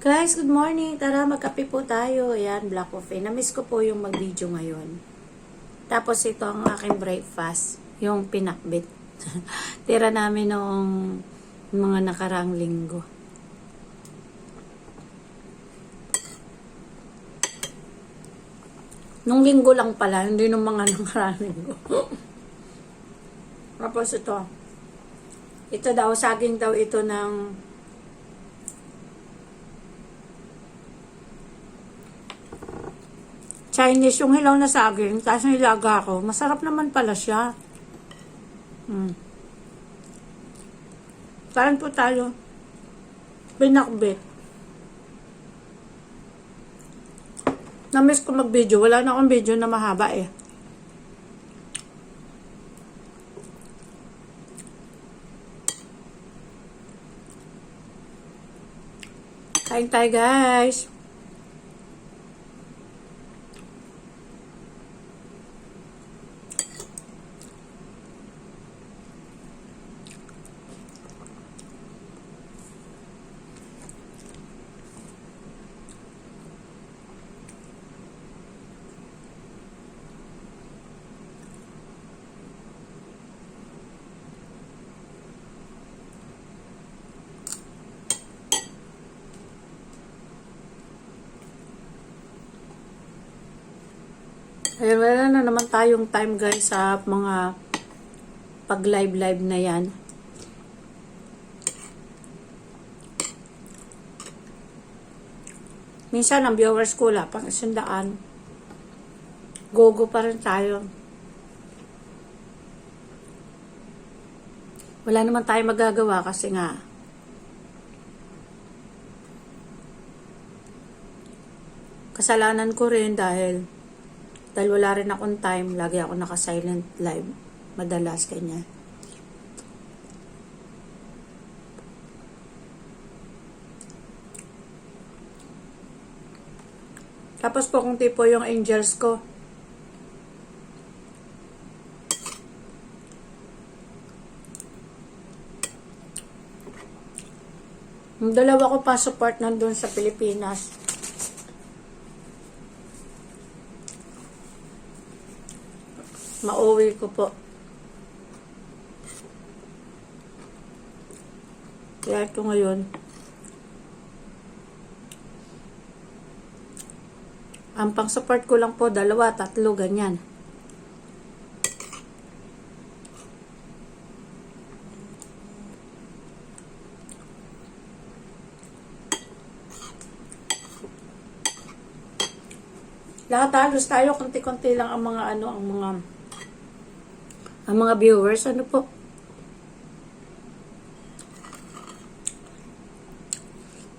Guys, good morning. Tara, magkape po tayo. Ayan, black coffee. Namiss ko po yung mag-video ngayon. Tapos ito ang aking breakfast. Yung pinakbit. Tira namin noong mga nakaraang linggo. Nung linggo lang pala, hindi nung mga nakaraang linggo. Tapos ito. Ito daw, saging daw ito ng Chinese, yung hilaw na saging, tapos nilaga ko. Masarap naman pala siya. Kain po tayo. Pinakbit. Na-miss ko mag-video. Wala na akong video na mahaba eh. Kain tayo guys. Ayun, wala na naman tayong time guys sa mga pag-live na yan. Minsan ang viewers ko wala pang 100. Go pa rin tayo. Wala naman tayong magagawa kasi nga kasalanan ko rin dahil wala rin akong time, lagi ako naka-silent live. Madalas kanya. Tapos po kung tipo yung angels ko. Yung dalawa ko pa support nandun sa Pilipinas. Mauwi ko po. Kaya ito ngayon. Ang pang-support ko lang po, 2, 3, ganyan. Lahat halos tayo, konti-konti lang ang mga ang mga viewers, ano po.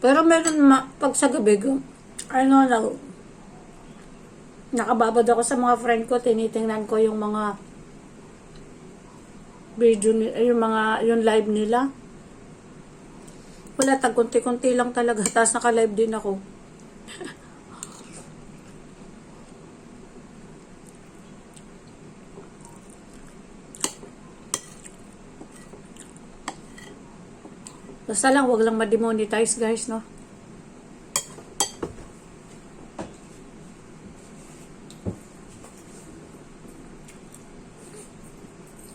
Pero meron pag sa gabi, nakababad ako sa mga friend ko, tinitingnan ko yung mga video, yung live nila. Wala, tag-kunti-kunti lang talaga, tapos naka-live din ako. Basta lang, wag lang ma-demonetize guys, no?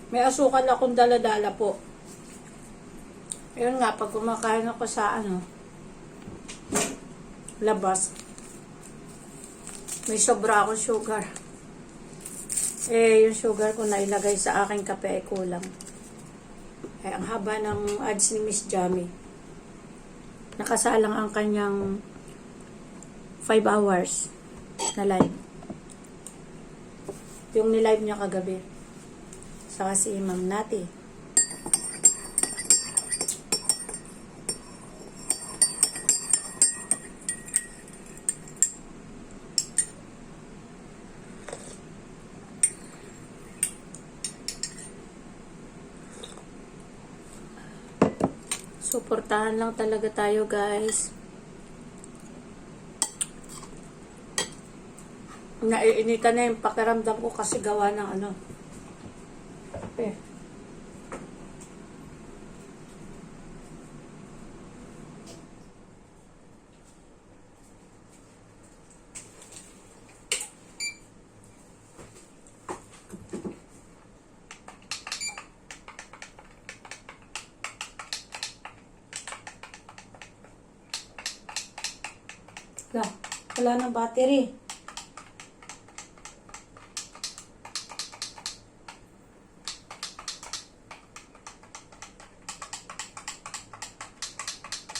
May asukal akong dala-dala po. Ayun nga, pag kumakain ako sa labas, may sobra akong sugar. Yung sugar ko na ilagay sa aking kape ay kulang. Ay, ang haba ng ads ni Miss Jamie. Nakasalang ang kanyang 5 hours na live. Yung nilive niya kagabi. Saka si Ma'am Nati. Suportahan lang talaga tayo guys. Naiinitan na yung pakiramdam ko kasi gawa ng Wala, wala ng battery.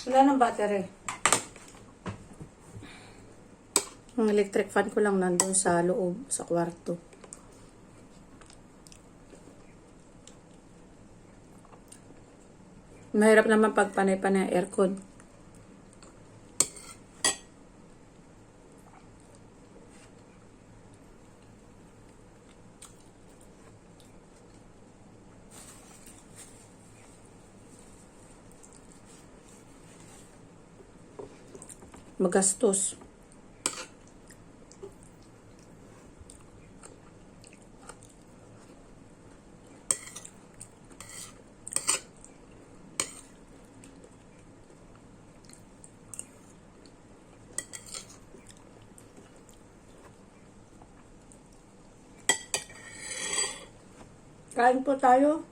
Wala ng battery. Ang electric fan ko lang nandun sa loob, sa kwarto. Mahirap naman pag panay-panay ang aircon. Magastos. Kain po tayo.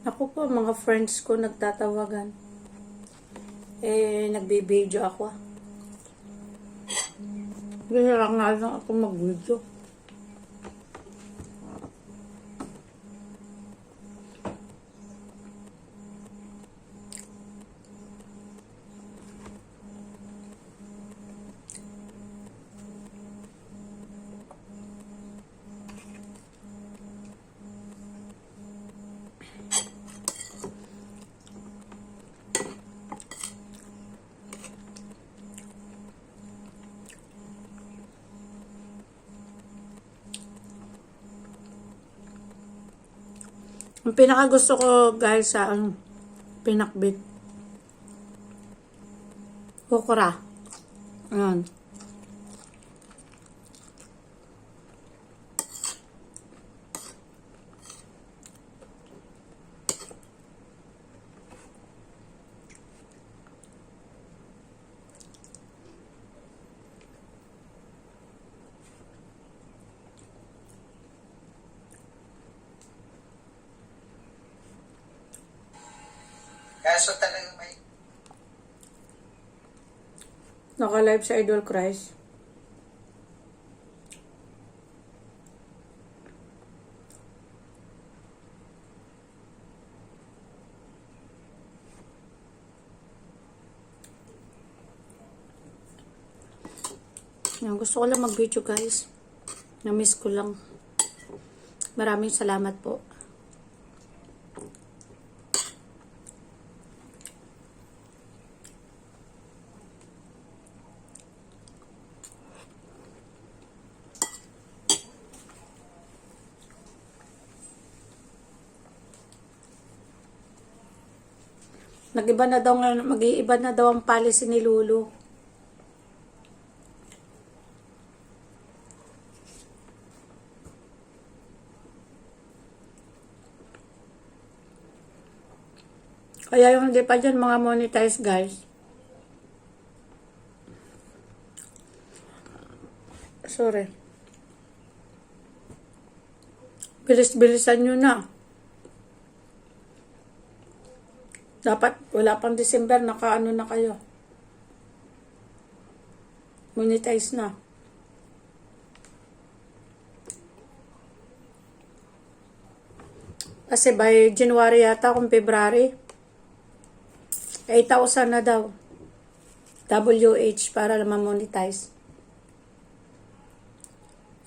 Ako po, mga friends ko nagtatawagan. Nagbe-video ako. Bihira nga lang ako mag-video. Ang pinakagusto ko guys sa pinakbit. Okra. Ayan. Kaso talagang may... Naka-live sa Idol Christ. Yan, gusto ko lang mag-video guys. Na-miss ko lang. Maraming salamat po. Nag-iba na daw ngayon, mag-iiba na daw ang policy ni Lulu. Kaya yung hindi pa dyan mga monetize guys. Sorry. Bilis-bilisan nyo na. Dapat wala pang December, nakaano na kayo. Monetize na. Kasi by January yata, kung February, 8,000 na daw. WH para naman monetize.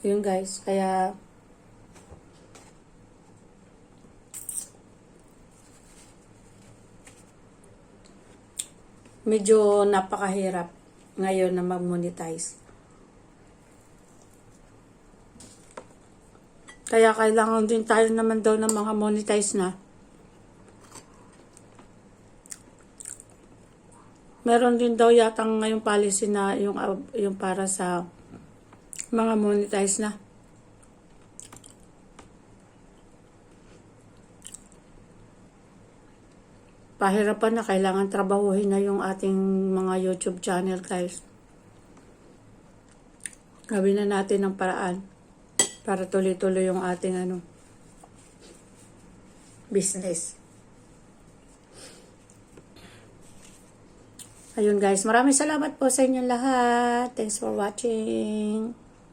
Yun guys, kaya medyo napakahirap ngayon na mag-monetize. Kaya kailangan din tayo naman daw ng mga monetize na. Meron din daw yatang ngayong policy na yung para sa mga monetize na. Pahirapan na, kailangan trabahuhin na yung ating mga YouTube channel guys. Gawin na natin ng paraan para tuloy-tuloy yung ating business. Ayun guys, maraming salamat po sa inyong lahat. Thanks for watching.